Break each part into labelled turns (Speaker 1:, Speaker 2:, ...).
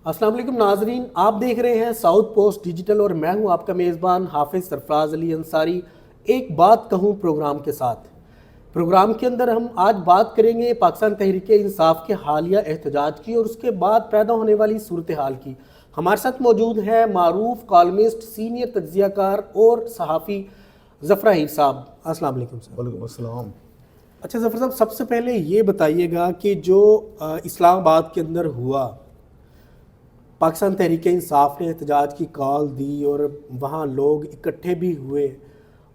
Speaker 1: السلام علیکم ناظرین، آپ دیکھ رہے ہیں ساؤتھ پوسٹ ڈیجیٹل اور میں ہوں آپ کا میزبان حافظ سرفراز علی انصاری ایک بات کہوں پروگرام کے ساتھ۔ پروگرام کے اندر ہم آج بات کریں گے پاکستان تحریک انصاف کے حالیہ احتجاج کی اور اس کے بعد پیدا ہونے والی صورتحال کی۔ ہمارے ساتھ موجود ہیں معروف کالمسٹ، سینئر تجزیہ کار اور صحافی ظفر حیر صاحب۔ السلام علیکم صاحب۔
Speaker 2: وعلیکم السلام۔
Speaker 1: اچھا ظفر صاحب، سب سے پہلے یہ بتائیے گا کہ جو اسلام آباد کے اندر ہوا، پاکستان تحریک انصاف نے احتجاج کی کال دی اور وہاں لوگ اکٹھے بھی ہوئے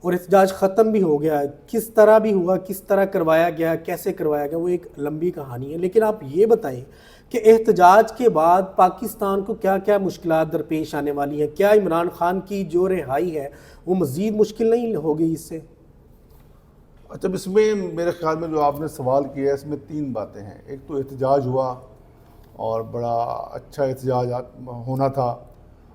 Speaker 1: اور احتجاج ختم بھی ہو گیا، کس طرح بھی ہوا، کس طرح کروایا گیا، کیسے کروایا گیا، وہ ایک لمبی کہانی ہے۔ لیکن آپ یہ بتائیں کہ احتجاج کے بعد پاکستان کو کیا کیا مشکلات درپیش آنے والی ہیں؟ کیا عمران خان کی جو رہائی ہے وہ مزید مشکل نہیں ہوگی اس سے؟
Speaker 2: اچھا، اس میں میرے خیال میں جو آپ نے سوال کیا ہے اس میں تین باتیں ہیں۔ ایک تو احتجاج ہوا اور بڑا اچھا احتجاج ہونا تھا،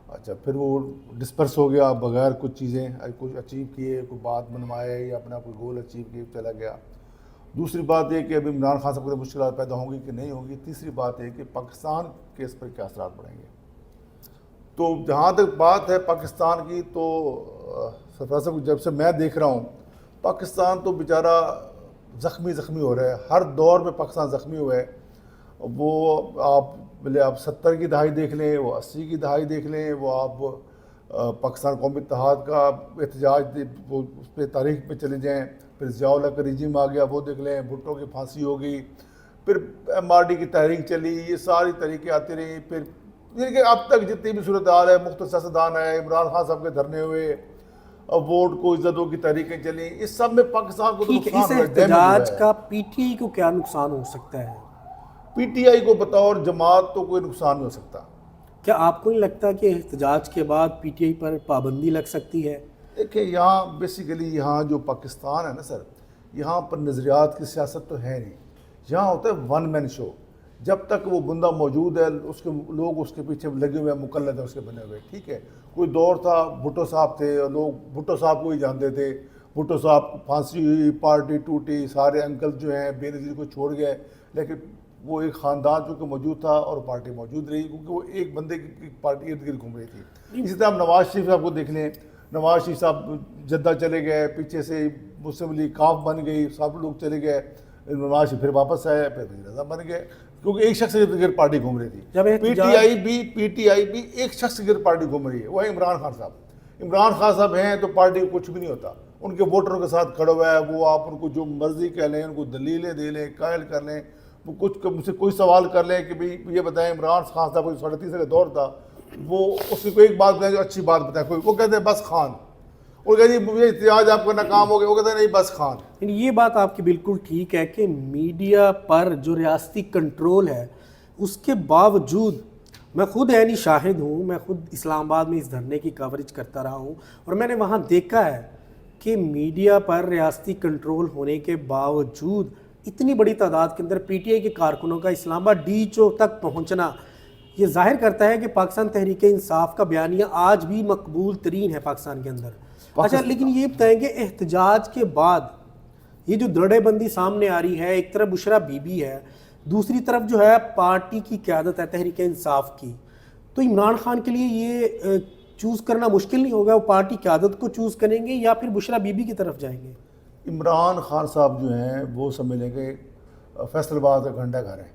Speaker 2: اچھا پھر وہ ڈسپرس ہو گیا بغیر کچھ چیزیں کچھ اچیو کیے، کوئی بات بنوائے یا اپنا کوئی گول اچیو کیے چلا گیا۔ دوسری بات یہ کہ ابھی عمران خان صاحب کو مشکلات پیدا ہوں گی کہ نہیں ہوں گی۔ تیسری بات یہ کہ پاکستان کے اس پر کیا اثرات پڑیں گے۔ تو جہاں تک بات ہے پاکستان کی، تو سرفراز صاحب جب سے میں دیکھ رہا ہوں پاکستان تو بیچارہ زخمی ہو رہا ہے۔ ہر دور میں پاکستان زخمی ہوا ہے۔ وہ آپ 70 کی دہائی دیکھ لیں، وہ 80 کی دہائی دیکھ لیں، وہ آپ پاکستان قومی اتحاد کا احتجاج وہ اس پہ تاریخ پہ چلے جائیں، پھر ضیاء اللہ کا رجیم آ گیا وہ دیکھ لیں، بھٹو کی پھانسی ہو گئی، پھر MRD کی تحریک چلی، یہ ساری تحریکیں آتی رہیں۔ پھر یعنی کہ اب تک جتنی بھی صورتحال ہے، مختلف سیاستدان آئے، عمران خان صاحب کے دھرنے ہوئے، ووٹ کو عزتوں کی تحریکیں چلیں، اس سب میں پاکستان کو تو
Speaker 1: ٹھیک ہے،
Speaker 2: نقصان
Speaker 1: اس
Speaker 2: ہوا ہے، ڈیمیج ہوا
Speaker 1: احتجاج
Speaker 2: ہے۔
Speaker 1: کا پی ٹی آئی کو کیا نقصان ہو سکتا ہے؟
Speaker 2: PTI کو بطور جماعت تو کوئی نقصان نہیں ہو سکتا۔
Speaker 1: کیا آپ کو نہیں لگتا کہ احتجاج کے بعد پی ٹی آئی پر پابندی لگ سکتی ہے؟
Speaker 2: دیکھیں، یہاں بیسیکلی یہاں جو پاکستان ہے نا سر، یہاں پر نظریات کی سیاست تو ہے نہیں، یہاں ہوتا ہے ون مین شو۔ جب تک وہ بندہ موجود ہے، اس کے لوگ اس کے پیچھے لگے ہوئے ہیں، مقلد ہیں اس کے بنے ہوئے، ٹھیک ہے۔ کوئی دور تھا بھٹو صاحب تھے اور لوگ بھٹو صاحب کو ہی جانتے تھے، بھٹو صاحب کو پھانسی ہوئی، پارٹی ٹوٹی، سارے انکل جو ہیں بے نظیر کو چھوڑ گئے، لیکن وہ ایک خاندان چونکہ موجود تھا اور پارٹی موجود رہی، کیونکہ وہ ایک بندے کی پارٹی ارد گرد گھوم رہی تھی۔ اسی طرح نواز شریف صاحب کو دیکھ لیں، نواز شریف صاحب جدہ چلے گئے، پیچھے سے مسلم لیگ کاف بن گئی، سب لوگ چلے گئے، نواز شریف پھر واپس آئے، پھر وزیر اعظم بن گئے، کیونکہ ایک شخص کے ارد گرد پارٹی گھوم رہی تھی۔ پی ٹی آئی بھی ایک شخص کے گرد پارٹی گھوم رہی ہے، وہ ہے عمران خان صاحب۔ عمران خان صاحب ہیں تو پارٹی کو کچھ بھی نہیں ہوتا، ان کے ووٹروں کے ساتھ کھڑا ہوا ہے، وہ آپ ان کو جو مرضی کہہ لیں، ان کو دلیلیں دے لیں، قائل کر لیں، وہ کچھ مجھ سے کوئی سوال کر لیں کہ بھئی یہ بتائیں عمران خان صاحب کو 3.5 کا دور تھا، وہ اس کی کوئی ایک بات بتائیں جو اچھی بات بتائیں، کوئی وہ کہتے ہیں بس خان، وہ کہتے ہیں یہ احتجاج آپ کا ناکام ہو گیا، وہ کہتے ہیں نہیں بس خان۔
Speaker 1: یہ بات آپ کی بالکل ٹھیک ہے کہ میڈیا پر جو ریاستی کنٹرول ہے، اس کے باوجود میں خود عینی شاہد ہوں، میں خود اسلام آباد میں اس دھرنے کی کوریج کرتا رہا ہوں اور میں نے وہاں دیکھا ہے کہ میڈیا پر ریاستی کنٹرول ہونے کے باوجود اتنی بڑی تعداد کے اندر پی ٹی آئی کے کارکنوں کا اسلام آباد DHO تک پہنچنا یہ ظاہر کرتا ہے کہ پاکستان تحریک انصاف کا بیانیہ آج بھی مقبول ترین ہے پاکستان کے اندر۔ اچھا، لیکن یہ بتائیں کہ احتجاج کے بعد یہ جو دھڑے بندی سامنے آ رہی ہے، ایک طرف بشرا بی بی ہے، دوسری طرف جو ہے پارٹی کی قیادت ہے تحریک انصاف کی، تو عمران خان کے لیے یہ چوز کرنا مشکل نہیں ہوگا؟ وہ پارٹی قیادت کو چوز کریں گے یا پھر بشرا بی بی کی طرف جائیں گے؟
Speaker 2: عمران خان صاحب جو ہیں وہ سمجھ لیں کہ فیصل آباد کا گھنٹہ گھر ہے،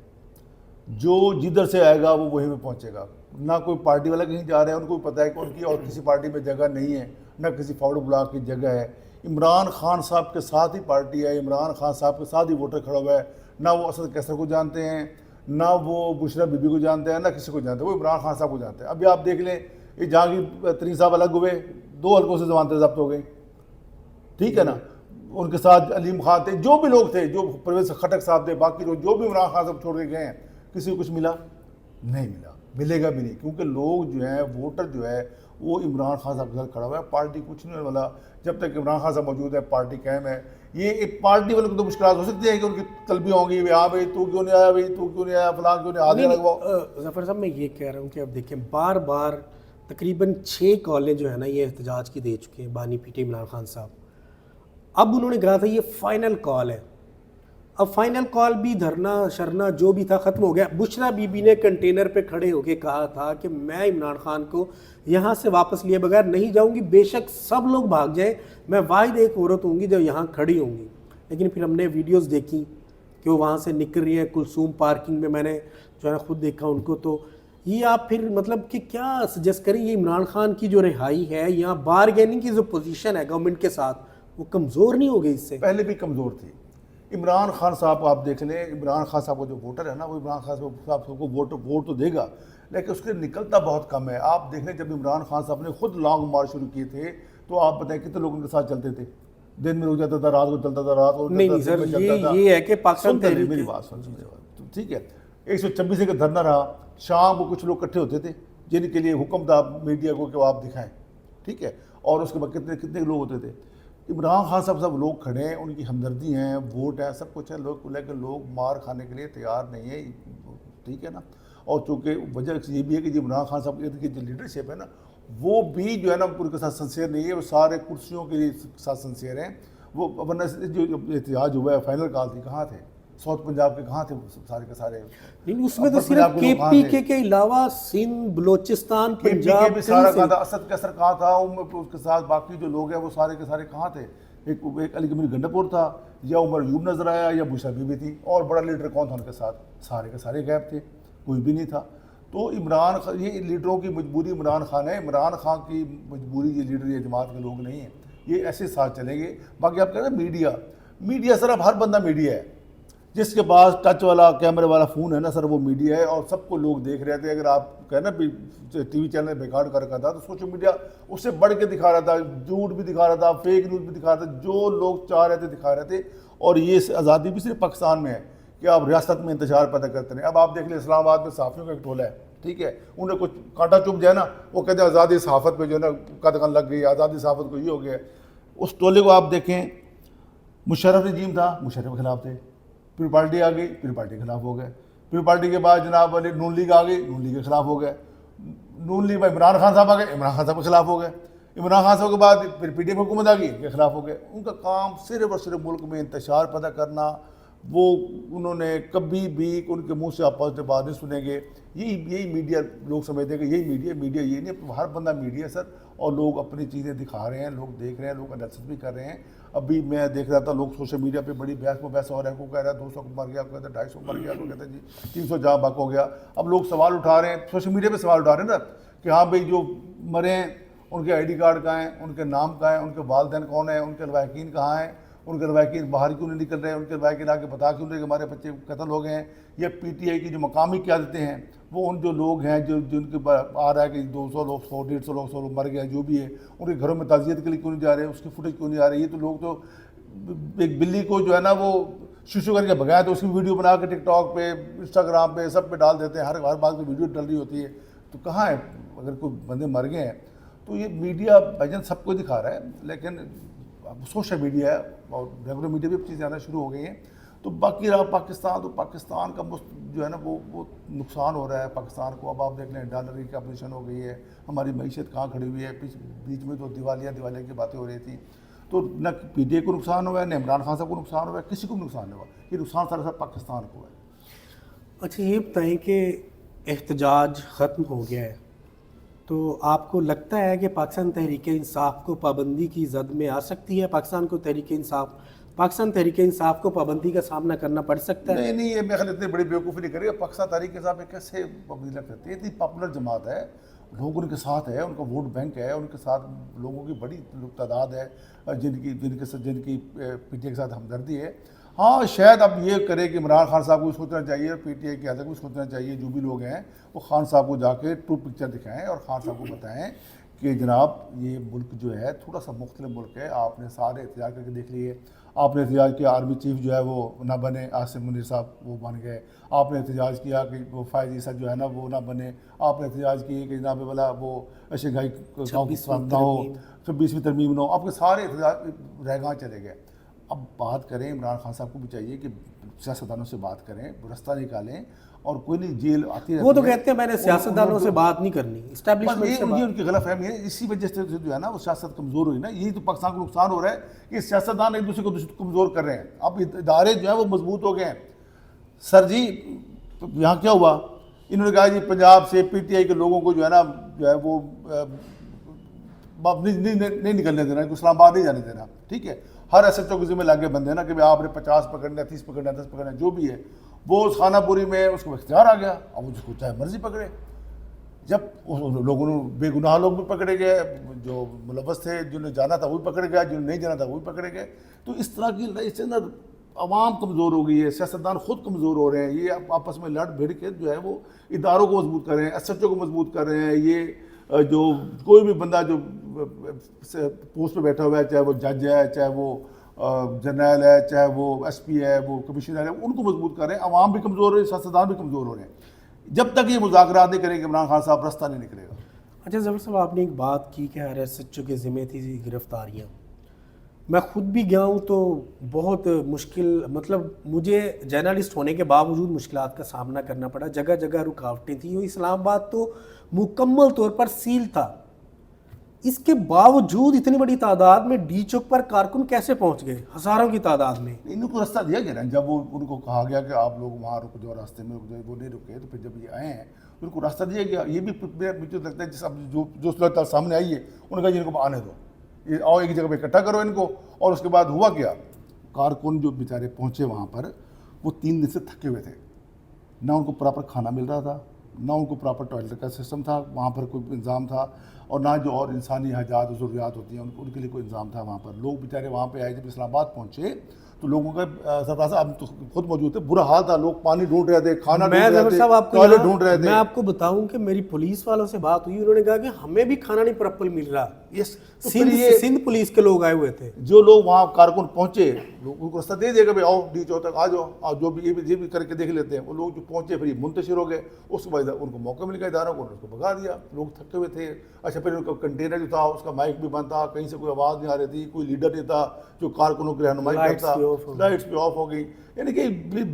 Speaker 2: جو جدھر سے آئے گا وہ وہیں پہ پہنچے گا، نہ کوئی پارٹی والا کہیں جا رہے ہیں، ان کو پتہ ہے کہ ان کی اور کسی پارٹی میں جگہ نہیں ہے، نہ کسی فارورڈ بلاک کی جگہ ہے۔ عمران خان صاحب کے ساتھ ہی پارٹی ہے، عمران خان صاحب کے ساتھ ہی ووٹر کھڑا ہوا ہے، نہ وہ اسد کیسر کو جانتے ہیں، نہ وہ بشرا بی بی کو جانتے ہیں، نہ کسی کو جانتے ہیں، وہ عمران خان صاحب کو جانتے ہیں۔ ابھی آپ دیکھ لیں، یہ جہانگیر ترین صاحب الگ ہوئے، 2 حلقوں سے ضمانتیں ضبط ہو گئی، ٹھیک ہے نا، ان کے ساتھ علیم خان تھے، جو بھی لوگ تھے، جو پرویز خٹک صاحب تھے، باقی لوگ جو بھی عمران خان صاحب چھوڑ کے گئے ہیں، کسی کو کچھ ملا نہیں، ملے گا بھی نہیں، کیونکہ لوگ جو ہیں، ووٹر جو ہے وہ عمران خان صاحب کے ساتھ کھڑا ہوا ہے۔ پارٹی کچھ نہیں ہونے والا جب تک عمران خان صاحب موجود ہے، پارٹی قائم ہے۔ یہ ایک پارٹی والوں کو تو مشکلات ہو سکتی ہیں کہ ان کی طلبیاں ہوں گی، ہاں بھائی تو کیوں نہیں آیا، بھائی تو کیوں نہیں آیا، فلاں کیوں نہیں آیا،
Speaker 1: ظفر صاحب میں یہ کہہ رہا ہوں کہ اب دیکھیں بار بار تقریباً 6 کالیں جو ہے نا یہ احتجاج کی دے چکے ہیں بانی پی ٹی عمران خان صاحب، اب انہوں نے کہا تھا یہ فائنل کال ہے، اب فائنل کال بھی دھرنا شرنا جو بھی تھا ختم ہو گیا. بشرا بی بی نے کنٹینر پہ کھڑے ہو کے کہا تھا کہ میں عمران خان کو یہاں سے واپس لیے بغیر نہیں جاؤں گی, بے شک سب لوگ بھاگ جائیں, میں واحد ایک عورت ہوں گی جو یہاں کھڑی ہوں گی. لیکن پھر ہم نے ویڈیوز دیکھی کہ وہ وہاں سے نکل رہی ہیں کلثوم پارکنگ میں, میں نے جو ہے نا خود دیکھا ان کو. تو یہ آپ پھر مطلب کہ کیا سجیسٹ کریں, یہ عمران خان کی جو رہائی ہے, یہاں بارگیننگ کی جو پوزیشن ہے گورنمنٹ کے ساتھ, وہ کمزور نہیں ہو گئی اس سے؟
Speaker 2: پہلے بھی کمزور تھی. عمران خان صاحب کو آپ دیکھ لیں, عمران خان صاحب کو جو ووٹر ہے نا, وہ عمران خان صاحب کو ووٹ تو دے گا, لیکن اس کے نکلتا بہت کم ہے. آپ دیکھ لیں جب عمران خان صاحب نے خود لانگ مارچ شروع کیے تھے تو آپ بتائیں کتنے لوگ ان کے ساتھ چلتے تھے, دن میں رک جاتا تھا, رات کو چلتا تھا, رات کو
Speaker 1: نہیں سر, یہ ہے کہ پاکستان تحریک
Speaker 2: میری بات سن, ٹھیک ہے, 126 کا دھرنا رہا, شام کو کچھ لوگ اکٹھے ہوتے تھے جن کے لیے حکم تھا میڈیا کو کہ وہ آپ دکھائیں, ٹھیک ہے, اور اس کے بعد کتنے لوگ ہوتے تھے. عمران خان صاحب سب لوگ کھڑے ہیں, ان کی ہمدردی ہیں, ووٹ ہے, سب کچھ ہے لوگ, لیکن لوگ مار کھانے کے لیے تیار نہیں ہے, ٹھیک ہے نا. اور چونکہ وجہ یہ بھی ہے کہ عمران خان صاحب کی جو لیڈرشپ ہے نا, وہ بھی جو ہے نا ان کے ساتھ سنسیئر نہیں ہے, وہ سارے کرسیوں کے لیے ساتھ سنسیئر ہیں. وہ ورنہ جو احتجاج ہوا ہے فائنل کال تھی, کہاں تھے ساؤتھ پنجاب کے, کہاں تھے سارے کے سارے؟
Speaker 1: نہیں, اس میں تو صرف کے پی کے علاوہ سندھ, بلوچستان, پنجاب
Speaker 2: بھی سارا کہاں تھا, اسد کیسر کہاں تھا, اس کے ساتھ باقی جو لوگ ہیں وہ سارے کے سارے کہاں تھے؟ ایک علی گمیر گنڈپور تھا, یا عمر ایوب نظر آیا, یا بشرا بی بی تھی, اور بڑا لیڈر کون تھا ان کے ساتھ؟ سارے کے سارے غائب تھے, کوئی بھی نہیں تھا. تو عمران خان, یہ لیڈروں کی مجبوری عمران خان ہے, عمران خان کی مجبوری یہ لیڈر, یہ جماعت کے لوگ نہیں ہیں, یہ ایسے ساتھ چلیں گے. باقی آپ کہہ رہے ہیں میڈیا سر, اب ہر بندہ میڈیا ہے, جس کے پاس ٹچ والا کیمرے والا فون ہے نا سر, وہ میڈیا ہے, اور سب کو لوگ دیکھ رہے تھے. اگر آپ کہنا ٹی وی چینل بیکار کر رکھا تھا, تو سوشل میڈیا اس سے بڑھ کے دکھا رہا تھا, جھوٹ بھی دکھا رہا تھا, فیک نیوز بھی دکھا رہا تھا, جو لوگ چاہ رہے تھے دکھا رہے تھے. اور یہ آزادی بھی صرف پاکستان میں ہے کہ آپ ریاست میں انتشار پیدا کرتے ہیں. اب آپ دیکھ لیں اسلام آباد میں صحافیوں کا ایک ٹولہ ہے, ٹھیک ہے, انہیں کچھ کانٹا چپ جائے نا, وہ کہتے ہیں آزادی صحافت پہ جو ہے نا قدغن لگ گئی, آزادی صحافت کو یہ ہو گیا. اس ٹولے کو آپ دیکھیں, مشرف رجیم تھا, مشرف کے خلاف تھے, پھر پارٹی آ گئی, پھر پارٹی کے خلاف ہو گئے, پھر پارٹی کے بعد جناب علی نون لیگ آ گئی, نون لیگ کے خلاف ہو گئے, نون لیگ میں عمران خان صاحب آ گئے, عمران خان صاحب کے خلاف ہو گئے, عمران خان صاحب کے بعد پھر پی ٹی ایم حکومت آ گئی, ان کے خلاف ہو گئے. ان کا کام صرف اور صرف ملک میں انتشار پیدا کرنا. وہ انہوں نے کبھی بھی ان کے منہ سے آپ پازیٹیو بات نہیں سنیں گے. یہی میڈیا لوگ سمجھتے ہیں کہ یہی میڈیا یہ نہیں, ہر بندہ میڈیا سر, اور لوگ اپنی چیزیں دکھا رہے ہیں, لوگ دیکھ رہے ہیں, لوگ انالیسس بھی کر رہے ہیں. ابھی میں دیکھ رہا تھا لوگ سوشل میڈیا پہ بڑی بحث ہو رہا ہے, کو کہہ رہا ہے 200 کو مر گیا, کو کہتا ہے 250 مر گیا, کو کہتا ہے جی 300 جہاں بک ہو گیا. اب لوگ سوال اٹھا رہے ہیں, سوشل میڈیا پہ سوال اٹھا رہے ہیں نا کہ ہاں بھائی جو مرے ہیں ان کے آئی ڈی کارڈ کہاں ہیں, ان کے نام کہاں ہیں, ان کے والدین کون ہیں, ان کے لواحقین کہاں ہیں, ان کے لواحقین باہر کیوں نہیں نکل رہے ہیں, ان کے لواحقین آ کے بتا کیوں رہے کہ ہمارے بچے قتل ہو گئے ہیں. یا پی ٹی آئی کی جو مقامی قیادتیں ہیں, وہ ان جو لوگ ہیں جن کے آ رہا ہے کہ 200 لوگ 100 150 لوگ 100 لوگ مر گئے, جو بھی ہے, ان کے گھروں میں تعزیت کے لیے کیوں نہیں جا رہے, اس کی فوٹیج کیوں نہیں آ رہی. یہ تو لوگ تو ایک بلی کو جو ہے نا وہ ششو کر کے بھگایا تو اس کی ویڈیو بنا کے ٹک ٹاک پہ, انسٹاگرام پہ, سب پہ ڈال دیتے ہیں, ہر بات کی ویڈیو ڈل رہی ہوتی ہے. تو کہاں ہے, اگر کوئی بندے مر گئے ہیں تو یہ میڈیا بھائی جان سب کو دکھا رہا ہے, لیکن سوشل میڈیا ہے اور ریگولر میڈیا بھی اب چیزیں آنا شروع ہو گئی ہیں. تو باقی رہا پاکستان, تو پاکستان کا جو ہے نا وہ نقصان ہو رہا ہے پاکستان کو. اب آپ دیکھ لیں ڈالر کی اپریشن ہو گئی ہے, ہماری معیشت کہاں کھڑی ہوئی ہے. بیچ میں تو دیوالیہ کی باتیں ہو رہی تھیں, تو نہ پی ٹی اے کو نقصان ہوا ہے, نہ عمران خان صاحب کو نقصان ہوا ہے, کسی کو بھی نقصان نہیں ہوا. یہ نقصان سارا پاکستان کو ہے.
Speaker 1: اچھا یہ بتائیں کہ احتجاج ختم ہو گیا ہے, تو آپ کو لگتا ہے کہ پاکستان تحریک انصاف کو پابندی کی زد میں آ سکتی ہے؟ پاکستان تحریک انصاف کو پابندی کا سامنا کرنا پڑ سکتا ہے؟
Speaker 2: نہیں, یہ میرے خیال اتنی بڑی بیوقوفی نہیں کرے گا. پاکستان تحریک انصاف میں کیسے پابندی لگ سکتی ہے؟ اتنی پاپولر جماعت ہے, لوگ ان کے ساتھ ہے, ان کا ووٹ بینک ہے, ان کے ساتھ لوگوں کی بڑی تعداد ہے جن کی پی ٹی اے کے ساتھ ہمدردی ہے. ہاں شاید اب یہ کرے کہ عمران خان صاحب کو سوچنا چاہیے, پی ٹی اے کی حد کو سوچنا چاہیے, جو بھی لوگ ہیں وہ خان صاحب کو جا کے ٹرو پکچر دکھائیں اور خان صاحب کو بتائیں کہ جناب یہ ملک جو ہے تھوڑا سا مختلف ملک ہے. آپ نے سارے احتجاج کر کے دیکھ لیے, آپ نے احتجاج کیا آرمی چیف جو ہے وہ نہ بنے, آصف منیر صاحب وہ بن گئے. آپ نے احتجاج کیا کہ وہ فائز عیسیٰ جو ہے نا وہ نہ بنے. آپ نے احتجاج کیے کہ جناب والا وہ اشگائی نہ ہو, 26ویں ترمیم نہ ہو. آپ کے سارے احتجاج رہگاں چلے گئے. اب بات کریں, عمران خان صاحب کو بھی چاہیے کہ سیاستدانوں سے بات کریں, رستہ نکالیں, اور کوئی نہیں جیل آتی
Speaker 1: وہ تو کہتے ہیں میں نے سیاستدانوں سے بات نہیں کرنی، اسٹیبلشمنٹ سے
Speaker 2: یہ ان کی غلط فہمی ہے. اسی وجہ سے جو ہے نا وہ سیاست کمزور ہوئی نا. یہی تو پاکستان کو نقصان ہو رہا ہے کہ سیاستدان ایک دوسرے کو کمزور کر رہے ہیں. اب ادارے جو ہیں وہ مضبوط ہو گئے ہیں. سر جی یہاں کیا ہوا, انہوں نے کہا جی پنجاب سے پی ٹی آئی کے لوگوں کو جو ہے نا جو ہے وہ نہیں نکلنے دینا, اسلام آباد نہیں جانے دینا. ٹھیک ہے, ہر ایس ایچ او کے ذمہ لاگے بندے ہیں نا کہ آپ نے 50 پکڑنا, 30 پکڑنا, 10 پکڑنا, جو بھی ہے. وہ اس خانہ پوری میں اس کو اختیار آ گیا, اب اس کو چاہے مرضی پکڑے. جب لوگوں نے بے گناہ لوگ بھی پکڑے گئے, جو ملوث تھے, جنہیں جانا تھا وہی پکڑے گئے, جنہیں نہیں جانا تھا وہی پکڑے گئے. تو اس طرح کی اس کے اندر عوام کمزور ہو گئی ہے, سیاستدان خود کمزور ہو رہے ہیں. یہ آپس میں لڑ بھیڑ کے جو ہے وہ اداروں کو مضبوط کر رہے ہیں, ایس ایچ او کو مضبوط کر رہے ہیں. یہ جو کوئی بھی بندہ جو پوسٹ پہ بیٹھا ہوا ہے, چاہے وہ جج ہے, چاہے وہ جرنیل ہے, چاہے وہ ایس پی ہے, وہ کمشنر ہے, ان کو مضبوط کر رہے ہیں. عوام بھی کمزور ہو رہے ہیں, سیاستدان بھی کمزور ہو رہے ہیں. جب تک یہ مذاکرات نہیں کریں گے عمران خان صاحب, رستہ نہیں نکلے گا.
Speaker 1: اچھا ظفر صاحب, آپ نے ایک بات کی کہ ایس ایچ او کے ذمہ تھی گرفتاریاں. میں خود بھی گیا ہوں تو بہت مشکل, مطلب مجھے جرنلسٹ ہونے کے باوجود مشکلات کا سامنا کرنا پڑا. جگہ جگہ رکاوٹیں تھیں. اسلام آباد تو مکمل طور پر سیل تھا. اس کے باوجود اتنی بڑی تعداد میں ڈی چوک پر کارکن کیسے پہنچ گئے, ہزاروں کی تعداد میں؟
Speaker 2: ان کو راستہ دیا گیا نا, جب وہ ان کو کہا گیا کہ آپ لوگ وہاں رک جاؤ, راستے میں رک جائے, وہ نہیں رکے. تو پھر جب یہ آئے ہیں ان کو راستہ دیا گیا. یہ بھی مجھے لگتا ہے جس اب جو صورت سامنے آئی ہے, انہوں نے کہا ان کو آنے دو, یہ آؤ ایک جگہ پہ اکٹھا کرو ان کو. اور اس کے بعد ہوا کیا, کارکن جو بیچارے پہنچے وہاں پر, وہ 3 دن سے تھکے ہوئے تھے. نہ ان کو پراپر کھانا مل رہا تھا, نہ ان کو پراپر ٹوائلٹ کا سسٹم تھا وہااں پر کوئی انتظام تھا, اور نہ جو اور انسانی حاجات و ضروریات ہوتی ہیں ان کے لیے کوئی انتظام تھا وہاں پر. لوگ بیچارے وہاں پہ آئے, جب اسلام آباد پہنچے تو لوگوں کا سرفراز صاحب تو خود موجود تھے, برا حال تھا. لوگ پانی ڈھونڈ رہے تھے, کھانا ڈھونڈ رہے تھے, ٹوائلٹ ڈھونڈ رہے تھے.
Speaker 1: میں آپ کو بتاؤں کہ میری پولیس والوں سے بات ہوئی, انہوں نے کہا کہ ہمیں بھی کھانا نہیں پراپر مل رہا. سندھ پولیس کے لوگ آئے ہوئے تھے.
Speaker 2: جو لوگ وہاں کارکن پہنچے, لوگوں کو راستہ دے دیا کہ بھائی آؤ ڈی چوک تک آ جاؤ, جو بھی یہ بھی کر کے دیکھ لیتے ہیں. وہ لوگ جو پہنچے پھر یہ منتشر ہو گئے. اس کے بعد ان کو موقع مل گیا اداروں کو, اس کو بھگا دیا. لوگ تھکے ہوئے تھے. اچھا پھر ان کا کنٹینر جو تھا اس کا مائک بھی بند تھا, کہیں سے کوئی آواز نہیں آ رہی تھی, کوئی لیڈر نہیں تھا جو کارکنوں کی رہنمائی کرتا. لائٹس بھی آف ہو گئی. یعنی کہ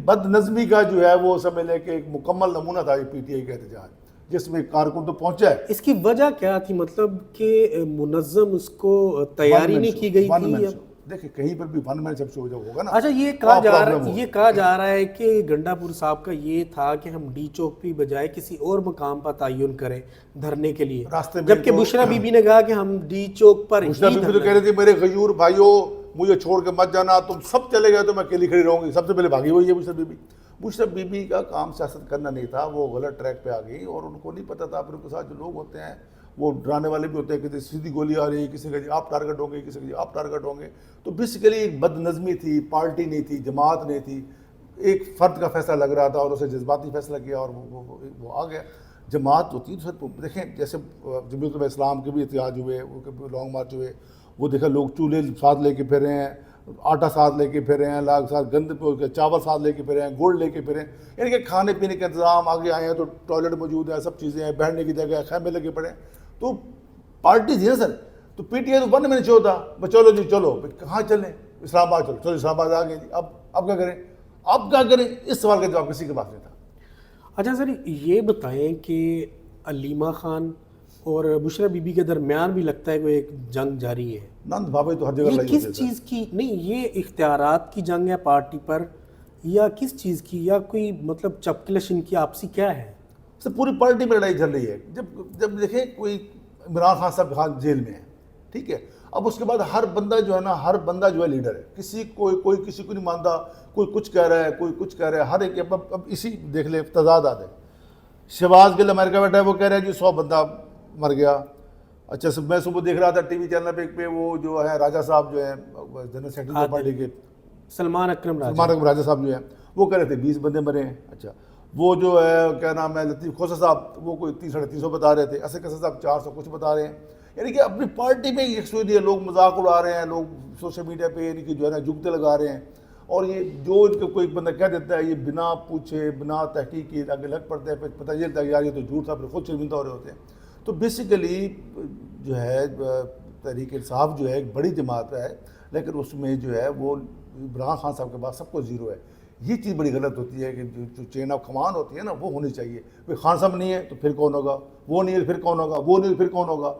Speaker 2: بد نظمی کا جو ہے وہ سمجھ لے کہ ایک مکمل نمونہ تھا یہ پی ٹی آئی کا احتجاج, جس میں کارکن تو پہنچا ہے.
Speaker 1: اس کی وجہ کیا تھی, مطلب کہ منظم اس کو تیاری نہیں کی گئی تھی؟
Speaker 2: دیکھیں کہیں پر بھی ون مین شو جب ہوگا نا.
Speaker 1: اچھا یہ کہا جا رہا ہے کہ گنڈا پور صاحب کا یہ تھا کہ ہم ڈی چوک پہ بجائے کسی اور مقام پر تعین کریں دھرنے کے لیے, جبکہ بشرا بی بی نے کہا کہ ہم D Chowk per.
Speaker 2: Bushra be be تو کہہ رہی تھی میرے غیور بھائیوں مجھے چھوڑ کے مت جانا, تم سب چلے گئے تو میں اکیلی کھڑی رہوں گی. سب سے پہلے بھاگی ہوئی ہے بشرا be be. Bushra be be کا کام سیاست کرنا نہیں تھا, وہ غلط ٹریک پہ آ گئی اور ان کو نہیں پتہ تھا. پھر ان کے ساتھ جو لوگ ہوتے ہیں وہ ڈرانے والے بھی ہوتے ہیں, کسی سیدھی گولی آ رہی ہے, کسی کا جی آپ ٹارگٹ ہوں گے, کسی کا جی آپ ٹارگٹ ہوں گے. تو بیسیکلی ایک بد نظمی تھی, پارٹی نہیں تھی, جماعت نہیں تھی. ایک فرد کا فیصلہ لگ رہا تھا اور اسے جذباتی فیصلہ کیا اور وہ آ گیا. جماعت ہوتی ہے تو دیکھیں جیسے جمہوریت اسلام کے بھی احتجاج ہوئے, لانگ مارچ ہوئے, وہ دیکھا لوگ چولہے ساتھ لے کے پھر رہے ہیں, آٹا ساتھ لے کے پھر رہے ہیں, لاگ ساتھ گند چاول ساتھ لے کے پھر رہے ہیں, گڑ لے کے پھر رہے ہیں. یعنی کہ کھانے پینے کا انتظام, آگے آئے ہیں تو ٹوائلٹ موجود ہے, سب چیزیں ہیں, بیٹھنے کی جگہ ہے, خیمے لگے پڑے ہیں. تو پارٹی تھی نا سر, تو پی ٹی آئی تو 1 مین شو تھا. چلو جی چلو کہاں چلیں, اسلام آباد چلو, اسلام آباد آ گئے جی. اب کیا کریں, اب کیا کریں, اس سوال کا جواب کسی کے پاس نہیں تھا.
Speaker 1: اچھا سر یہ بتائیں کہ علیمہ خان اور بشرا بی بی کے درمیان بھی لگتا ہے کہ ایک جنگ جاری ہے.
Speaker 2: نند بھابھی تو ہر جگہ
Speaker 1: یہ کس چیز کی, نہیں یہ اختیارات کی جنگ ہے پارٹی پر, یا کس چیز کی, یا کوئی مطلب چپکلش ان کی آپسی کیا ہے؟
Speaker 2: سر پوری پارٹی میں لڑائی چل رہی ہے. جب دیکھیں کوئی عمران خان صاحب جیل میں ہے, ٹھیک ہے, اب اس کے بعد ہر بندہ جو ہے نا, ہر بندہ جو ہے لیڈر ہے. کوئی کسی کو نہیں مانتا, کوئی کچھ کہہ رہا ہے, کوئی کچھ کہہ رہا ہے. ہر ایک اب اسی دیکھ لے تضاد آتے. شہباز گل امریکہ بیٹھا ہے, وہ کہہ رہا ہے جی 100 بندہ مر گیا. اچھا میں صبح دیکھ رہا تھا ٹی وی چینل پہ وہ جو ہے راجہ صاحب جو ہیں جنرل سیکرٹری پارٹی کے,
Speaker 1: سلمان اکرم
Speaker 2: راجہ صاحب جو ہیں, وہ کہہ رہے تھے 20 بندے مرے ہیں. اچھا وہ جو ہے کیا نام ہے لطیف کھوسہ صاحب, وہ کوئی 300-350 بتا رہے تھے. اسد قصہ صاحب 400 کچھ بتا رہے ہیں. یعنی کہ اپنی پارٹی میں یکسوئی نہیں ہے. لوگ مذاق اڑا رہے ہیں, لوگ سوشل میڈیا پہ یعنی کہ جو ہے نا جگتے لگا رہے ہیں. اور یہ جو ان کو کوئی بندہ کہہ دیتا ہے, یہ بنا پوچھے بنا تحقیق کے آگے لگ پڑتے ہیں. پھر پتہ یہ چلتا ہے یار یہ تو جھوٹ تھا, پھر خود شرمندہ ہو رہے ہوتے ہیں. تو بیسیکلی جو ہے تحریک انصاف جو ہے ایک بڑی جماعت ہے, لیکن اس میں جو ہے وہ عمران خان صاحب کے پاس سب کو زیرو ہے. یہ چیز بڑی غلط ہوتی ہے کہ جو چین آف کمان ہوتی ہے نا وہ ہونی چاہیے. بھائی خان صاحب نہیں ہے تو پھر کون ہوگا, وہ نہیں ہے پھر کون ہوگا, وہ نہیں ہے پھر کون ہوگا.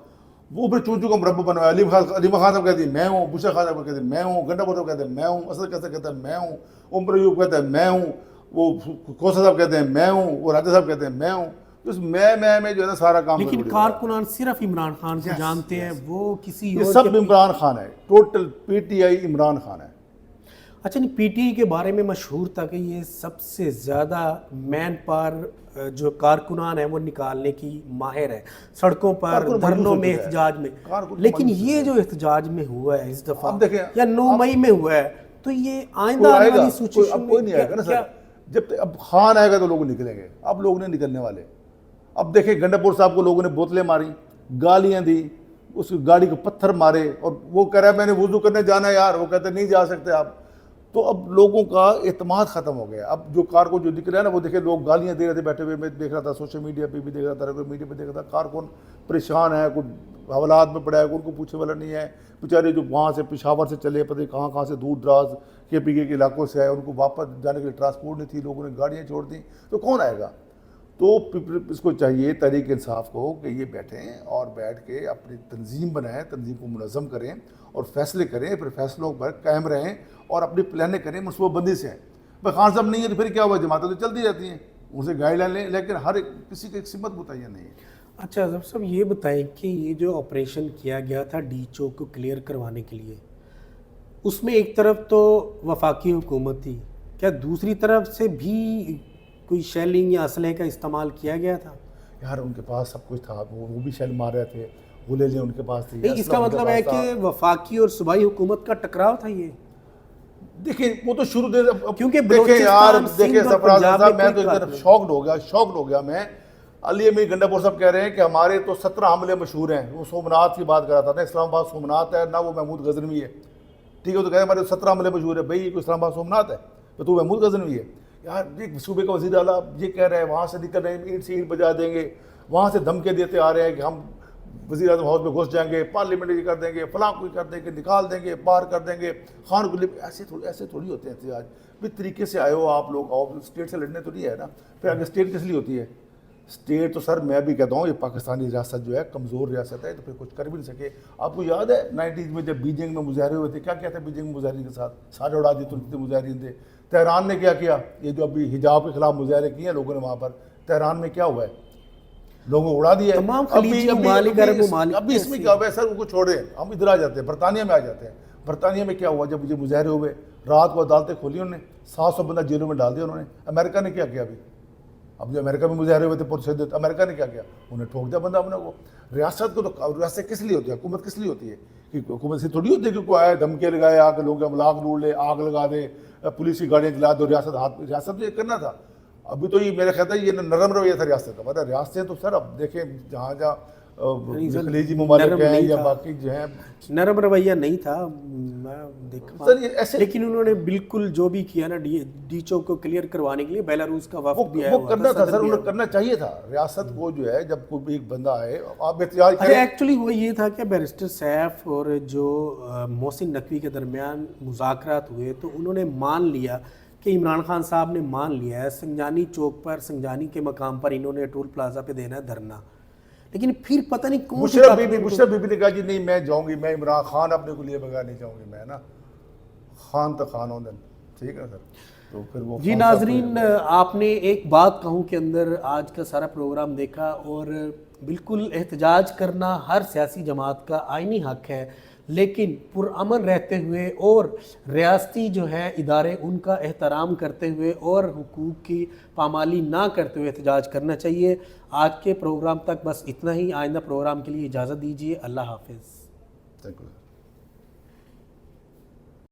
Speaker 2: وہ پھر چون کا مربع بنوایا. علیم خان صاحب کہتے ہیں میں ہوں, بشر خان صاحب کہتے ہیں میں ہوں, گنڈا صاحب کہتے ہیں میں ہوں, اسد کیسے کہتے ہیں میں ہوں, عمر ایوب کہتے ہیں میں ہوں, وہ کوثر صاحب کہتے ہیں میں ہوں, وہ راجہ صاحب کہتے ہیں میں ہوں. اس میں جو ہے نا سارا کام.
Speaker 1: لیکن کارکنان صرف عمران خان کو جانتے ہیں, وہ کسی
Speaker 2: یہ
Speaker 1: اور
Speaker 2: سب عمران خان ہے, total P T I Imran Khan ہے.
Speaker 1: اچھا نہیں, پی ٹی آئی کے بارے میں مشہور تھا کہ یہ سب سے زیادہ مین پاور جو کارکنان ہیں وہ نکالنے کی ماہر ہے, سڑکوں پر, دھرنوں میں, احتجاج میں. لیکن یہ جو احتجاج میں ہوا ہے اس دفعہ یا 9 مئی میں ہوا ہے, تو یہ آئندہ آنے والی سچویشن میں
Speaker 2: کوئی نہیں آئے گا نا سر. جب اب خان آئے گا تو لوگ نکلیں گے, اب لوگ نہیں نکلنے والے. اب دیکھیں گنڈاپور صاحب کو لوگوں نے بوتلیں ماری, گالیاں دی, اس گاڑی کو پتھر مارے, اور وہ کہہ رہا ہے میں نے وضو کرنے جانا ہے یار, وہ کہتے نہیں جا سکتے آپ. تو اب لوگوں کا اعتماد ختم ہو گیا. اب جو کارکن جو دکھ رہا ہے نا وہ دیکھیں لوگ گالیاں دے رہے تھے بیٹھے ہوئے, میں دیکھ رہا تھا سوشل میڈیا پہ بھی دیکھ رہا تھا, میڈیا پہ دیکھ رہا تھا, کارکن پریشان ہے, کوئی حوالات میں پڑا ہے, ان کو پوچھنے والا نہیں ہے. بیچارے جو وہاں سے پشاور سے چلے پتہ کہاں سے دور دراز کے پی کے علاقوں سے آئے, ان کو واپس جانے کے لیے ٹرانسپورٹ نہیں تھی, لوگوں نے گاڑیاں چھوڑ دیں, تو کون آئے گا؟ تو اس کو چاہیے تحریک انصاف کو کہ یہ بیٹھیں اور بیٹھ کے اپنی تنظیم بنائیں, تنظیم کو منظم کریں اور فیصلے کریں, پھر فیصلوں پر قائم رہیں اور اپنی پلانیں کریں منصوبہ بندی سے. بھائی خان صاحب نہیں ہے تو پھر کیا ہوا, جماعتیں تو چلتی رہتی ہیں, ان سے گائیڈ لائن لیں, لیکن ہر کسی کی ایک سمت متعین نہیں ہے.
Speaker 1: اچھا ظفر صاحب یہ بتائیں کہ یہ جو آپریشن کیا گیا تھا ڈی چوک کو کلیئر کروانے کے لیے, اس میں ایک طرف تو وفاقی حکومت تھی, کیا دوسری طرف سے بھی کوئی شیلنگ یا اسلحے کا استعمال کیا گیا تھا؟
Speaker 2: یار ان کے پاس سب کچھ تھا, وہ بھی شیل مار رہے تھے, گولے لیں ان کے پاس تھی.
Speaker 1: اس کا مطلب ہے کہ وفاقی اور صوبائی حکومت کا ٹکراؤ تھا یہ.
Speaker 2: دیکھیں وہ تو شروع دے,
Speaker 1: کیونکہ
Speaker 2: دیکھیں یار دیکھیں
Speaker 1: سرفراز
Speaker 2: صاحب میں تو ایک طرف شاکڈ ہو گیا میں. علی امیر گنڈاپور صاحب کہہ رہے ہیں کہ ہمارے تو 17 حملے مشہور ہیں. وہ سومناتھ کی بات کر رہا تھا, نہ اسلام آباد سومناتھ ہے نہ وہ محمود غزنوی ہے, ٹھیک ہے, تو کہہ رہے ہیں ہمارے 17 حملے مشہور ہے. بھائی کوئی اسلام آباد سومناتھ ہے تو محمود غزنوی ہے یار. ایک صوبے کا وزیر اعلیٰ یہ کہہ رہے ہیں وہاں سے نکل رہے ہیں, اینٹ سے اینٹ بجا دیں گے, وہاں سے دھمکے دیتے آ رہے ہیں کہ ہم وزیر اعظم ہاؤس میں گھس جائیں گے, پارلیمنٹ یہ کر دیں گے, فلاں کوئی کر دیں گے, نکال دیں گے, باہر کر دیں گے, خان کو ایسے تھوڑی ہوتے ہیں احتجاج. بھی طریقے سے آئے ہو آپ لوگ, آؤ اسٹیٹ سے لڑنے تو نہیں ہے نا. پھر اگر اسٹیٹ کس لیے ہوتی ہے؟ اسٹیٹ تو سر میں بھی کہتا ہوں یہ پاکستانی ریاست جو ہے کمزور ریاست ہے, تو پھر کچھ کر بھی نہیں سکے. آپ کو یاد ہے 90s میں جب بیجنگ میں مظاہرے ہوئے تھے, کیا کیا تھا بیجنگ میں مظاہرین کے ساتھ؟ سارے اڑا دیے, ترکی مظاہرین تھے. تہران نے کیا کیا؟ یہ جو ابھی حجاب کے خلاف مظاہرے کیے ہیں لوگوں نے وہاں پر, تہران میں کیا ہوا ہے؟ لوگوں کو اڑا دیا. ابھی اس میں کیا ہوا ہے سر, ان کو چھوڑے, ہم ادھر آ جاتے ہیں, برطانیہ میں آ جاتے ہیں. برطانیہ میں کیا ہوا جب مجھے مظاہرے ہوئے, رات کو عدالتیں کھولی انہوں نے, 700 بندہ جیلوں میں ڈال دیا انہوں نے. امریکہ نے کیا کیا ابھی؟ اب جو امریکہ میں مظاہرے ہوئے تھے پرشدت, امریکہ نے کیا کیا؟ انہیں ٹھوک دیا بندہ اپنے کو. ریاست کو تو ریاست کس لیے ہوتی ہے, حکومت کس لیے ہوتی ہے؟ کہ حکومت سے تھوڑی ہوتی ہے کہ کوئی آئے دھمکے لگائے آ کے لوگ املاک لوٹ لے, آگ لگا دے, پولیس کی گاڑیاں چلا دو, ریاست تو یہ کرنا تھا. ابھی تو یہ میرا خیال ہے یہ نرم رویہ تھا ریاست کا. مطلب ریاستیں تو سر اب دیکھیں جہاں خلیجی ممالک ہیں یا باقی جو ہیں,
Speaker 1: نرم رویہ نہیں تھا میں دیکھا, لیکن انہوں نے بالکل جو بھی کیا نا ڈی چوک کو کلیئر کروانے کے لیے بیلاروس کا وفد بھی آیا
Speaker 2: وہ کرنا تھا سر, انہیں کرنا چاہیے تھا. ریاست کو جو ہے جب کوئی بھی ایک بندہ آئے آپ احتجاج کریں.
Speaker 1: ایکچولی وہ یہ تھا کہ بیرسٹر سیف اور جو محسن نقوی کے درمیان مذاکرات ہوئے تو انہوں نے مان لیا کہ عمران خان صاحب نے مان لیا ہے سنجانی چوک پر, سنجانی کے مقام پر انہوں نے ٹول پلازا پہ دینا ہے دھرنا. لیکن پھر پتہ نہیں کون
Speaker 2: مشرف بی بی نے کہا جی نہیں میں جاؤں گی, میں عمران خان اپنے کو لیے بغیر نہیں جاؤں گی, میں نا خان تو خان ہوں دن, ٹھیک ہے سر. تو پھر وہ
Speaker 1: جی ناظرین, آپ نے ایک بات کہوں کے اندر آج کا سارا پروگرام دیکھا, اور بالکل احتجاج کرنا ہر سیاسی جماعت کا آئینی حق ہے, لیکن پرامن رہتے ہوئے اور ریاستی جو ہے ادارے ان کا احترام کرتے ہوئے اور حقوق کی پامالی نہ کرتے ہوئے احتجاج کرنا چاہیے. آج کے پروگرام تک بس اتنا ہی. آئندہ پروگرام کے لیے اجازت دیجیے. اللہ حافظ.
Speaker 2: Thank you.